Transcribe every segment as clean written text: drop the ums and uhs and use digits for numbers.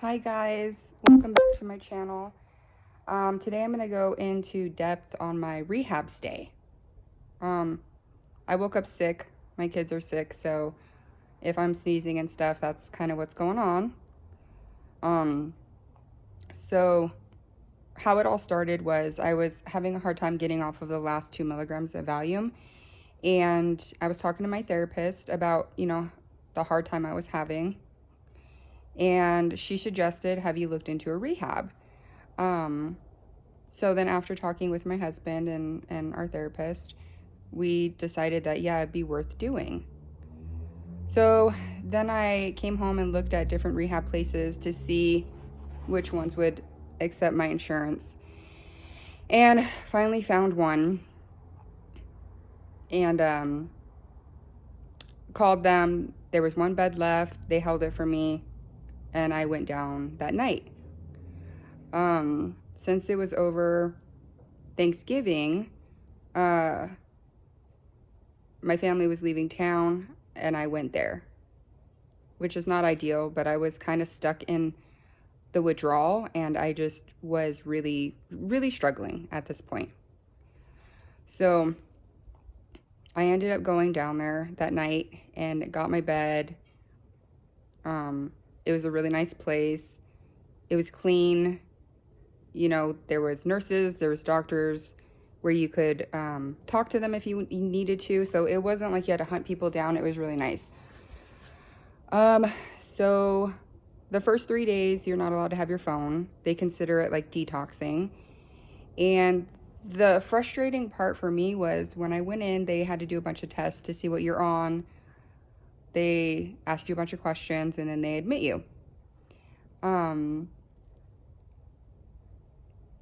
Hi guys, welcome back to my channel. Today I'm going to go into depth on my rehab stay. I woke up sick, my kids are sick, so if I'm sneezing and stuff, that's kind of what's going on. So how it all started was I was having a hard time getting off of the last 2 milligrams of Valium, and I was talking to my therapist about, the hard time I was having, and she suggested, have you looked into a rehab? So then after talking with my husband and our therapist, we decided that, yeah, it'd be worth doing. So then I came home and looked at different rehab places to see which ones would accept my insurance. And finally found one and called them. There was one bed left. They held it for me, and I went down that night. Since it was over Thanksgiving, my family was leaving town, and I went there, which is not ideal, but I was kind of stuck in the withdrawal, and I just was really, really struggling at this point. So I ended up going down there that night and got my bed. It was a really nice place. It was clean. There was nurses, there was doctors where you could talk to them if you needed to. So it wasn't like you had to hunt people down. It was really nice. So the first 3 days, you're not allowed to have your phone. They consider it like detoxing. And the frustrating part for me was when I went in, they had to do a bunch of tests to see what you're on. They asked you a bunch of questions, and then they admit you.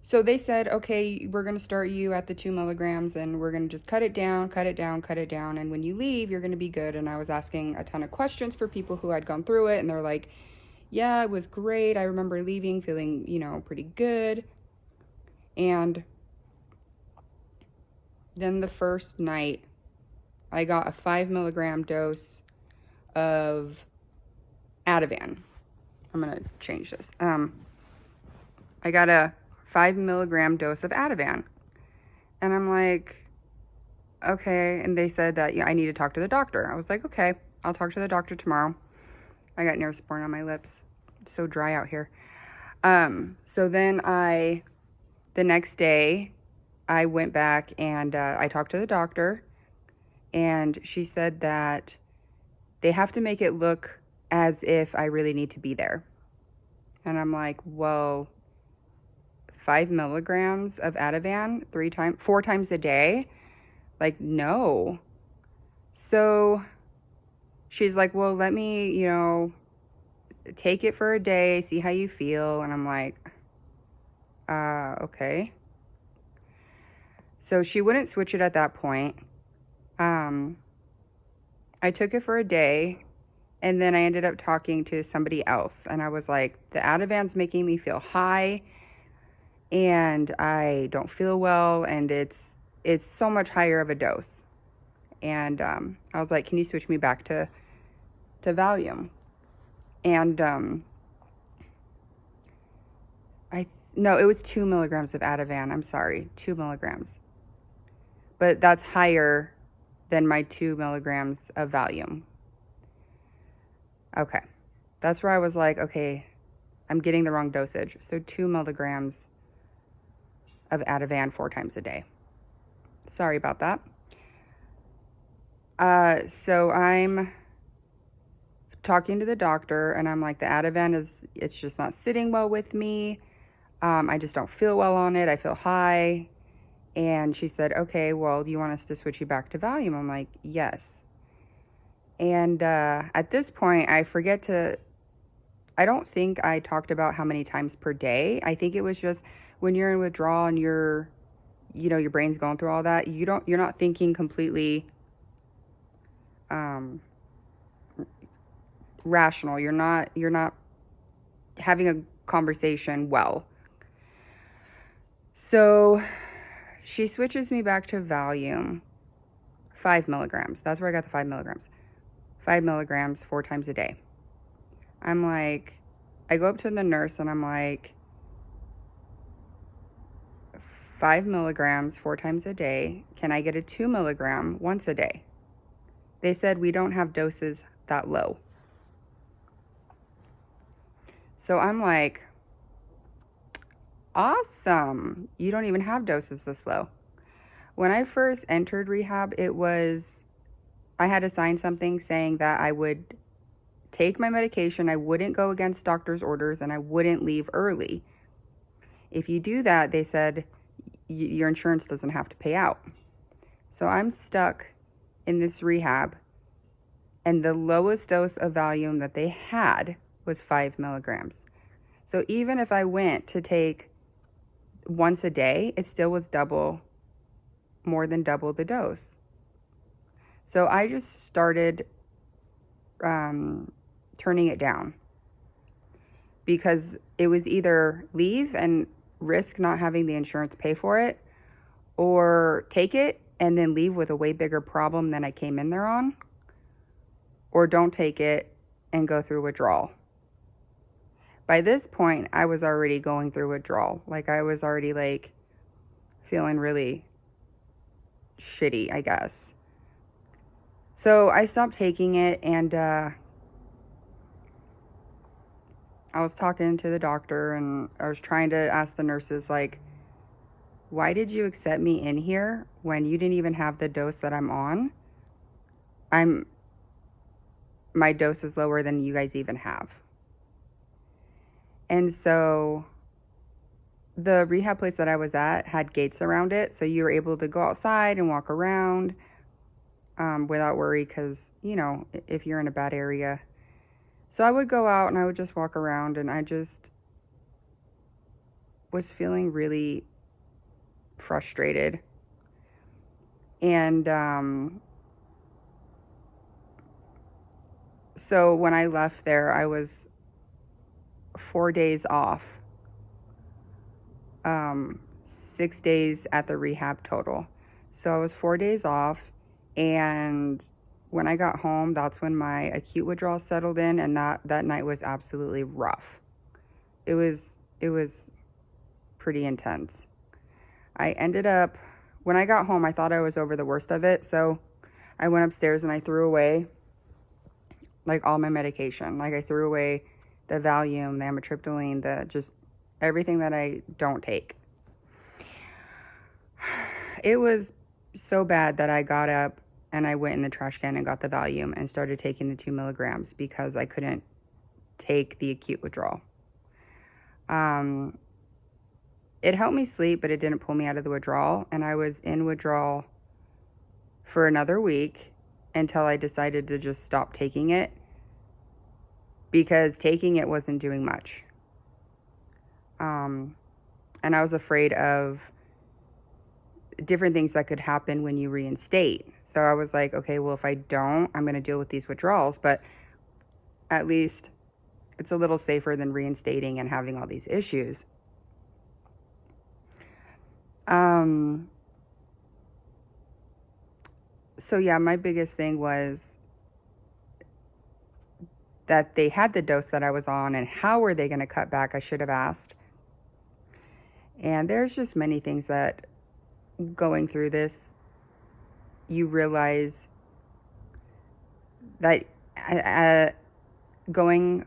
So they said, okay, we're going to start you at the 2 milligrams, and we're going to just cut it down, cut it down, cut it down. And when you leave, you're going to be good. And I was asking a ton of questions for people who had gone through it. And they're like, yeah, it was great. I remember leaving feeling, pretty good. And then the first night, I got a 5 milligram dose of Ativan. I'm going to change this. I got a 5 milligram dose of Ativan. And I'm like, okay. And they said that, I need to talk to the doctor. I was like, okay, I'll talk to the doctor tomorrow. I got Neosporin on my lips. It's so dry out here. So then the next day, I went back and I talked to the doctor. And she said that they have to make it look as if I really need to be there. And I'm like, well, 5 milligrams of Ativan 4 times a day? Like, no. So she's like, well, let me, take it for a day, see how you feel. And I'm like, okay. So she wouldn't switch it at that point. I took it for a day, and then I ended up talking to somebody else. And I was like, the Ativan's making me feel high, and I don't feel well, and it's so much higher of a dose. And I was like, can you switch me back to Valium? And no, it was 2 milligrams of Ativan. I'm sorry, 2 milligrams. But that's higher than my 2 milligrams of Valium. Okay, that's where I was like, okay, I'm getting the wrong dosage. So 2 milligrams of Ativan 4 times a day. Sorry about that. So I'm talking to the doctor, and I'm like, the Ativan it's just not sitting well with me. I just don't feel well on it. I feel high. And she said, okay, well, do you want us to switch you back to Valium? I'm like, yes. And at this point, I don't think I talked about how many times per day. I think it was just when you're in withdrawal and your brain's going through all that, you're not thinking completely rational. You're not having a conversation well. So she switches me back to Valium, 5 milligrams. That's where I got the 5 milligrams. 5 milligrams 4 times a day. I'm like, I go up to the nurse and I'm like, 5 milligrams 4 times a day. Can I get a 2 milligram once a day? They said we don't have doses that low. So I'm like, awesome. You don't even have doses this low. When I first entered rehab, I had to sign something saying that I would take my medication, I wouldn't go against doctor's orders, and I wouldn't leave early. If you do that, they said, your insurance doesn't have to pay out. So I'm stuck in this rehab, and the lowest dose of Valium that they had was 5 milligrams. So even if I went to take once a day, it still was more than double the dose. So I just started turning it down, because it was either leave and risk not having the insurance pay for it, or take it and then leave with a way bigger problem than I came in there on, or don't take it and go through withdrawal. By this point, I was already going through withdrawal. Like, I was already like feeling really shitty, I guess. So I stopped taking it, and I was talking to the doctor, and I was trying to ask the nurses, like, why did you accept me in here when you didn't even have the dose that I'm on? My dose is lower than you guys even have. And so the rehab place that I was at had gates around it, so you were able to go outside and walk around without worry, because, if you're in a bad area. So I would go out and I would just walk around, and I just was feeling really frustrated. And so when I left there, I was 4 days off, 6 days at the rehab total. So I was 4 days off, and when I got home, that's when my acute withdrawal settled in, and that night was absolutely rough. It was pretty intense. I ended up, when I got home, I thought I was over the worst of it, so I went upstairs and I threw away like all my medication. Like, I threw away the Valium, the amitriptyline, just everything that I don't take. It was so bad that I got up and I went in the trash can and got the Valium and started taking the 2 milligrams because I couldn't take the acute withdrawal. It helped me sleep, but it didn't pull me out of the withdrawal. And I was in withdrawal for another week until I decided to just stop taking it, because taking it wasn't doing much. And I was afraid of different things that could happen when you reinstate. So I was like, okay, well, if I don't, I'm going to deal with these withdrawals, but at least it's a little safer than reinstating and having all these issues. So yeah, my biggest thing was that they had the dose that I was on, and how were they going to cut back? I should have asked. And there's just many things that, going through this, you realize that doing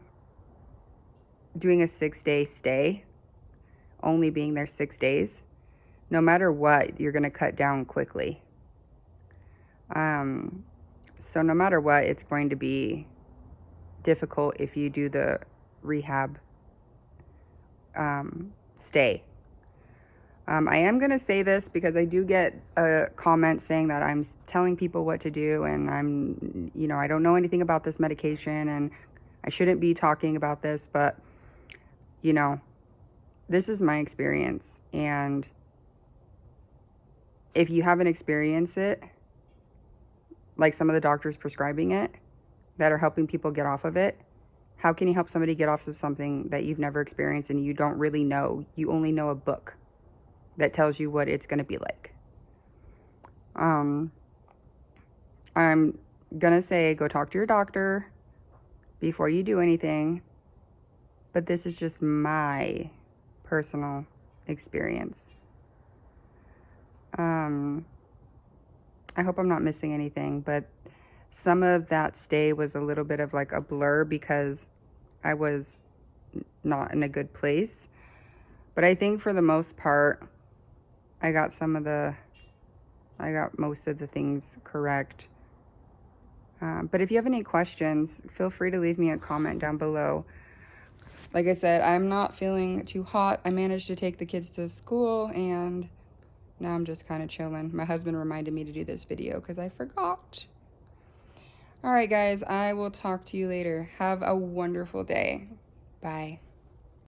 a 6-day stay, only being there 6 days, no matter what, you're going to cut down quickly. So no matter what, it's going to be difficult if you do the rehab stay. I am going to say this because I do get a comment saying that I'm telling people what to do, and I don't know anything about this medication, and I shouldn't be talking about this, but, this is my experience. And if you haven't experienced it, like some of the doctors prescribing it that are helping people get off of it, how can you help somebody get off of something that you've never experienced and you don't really know? You only know a book that tells you what it's going to be like. I'm going to say, go talk to your doctor before you do anything. but this is just my personal experience. I hope I'm not missing anything, but some of that stay was a little bit of like a blur because I was not in a good place. But I think for the most part, I got most of the things correct. But if you have any questions, feel free to leave me a comment down below. Like I said, I'm not feeling too hot. I managed to take the kids to school and now I'm just kind of chilling. My husband reminded me to do this video because I forgot. All right, guys, I will talk to you later. Have a wonderful day. Bye.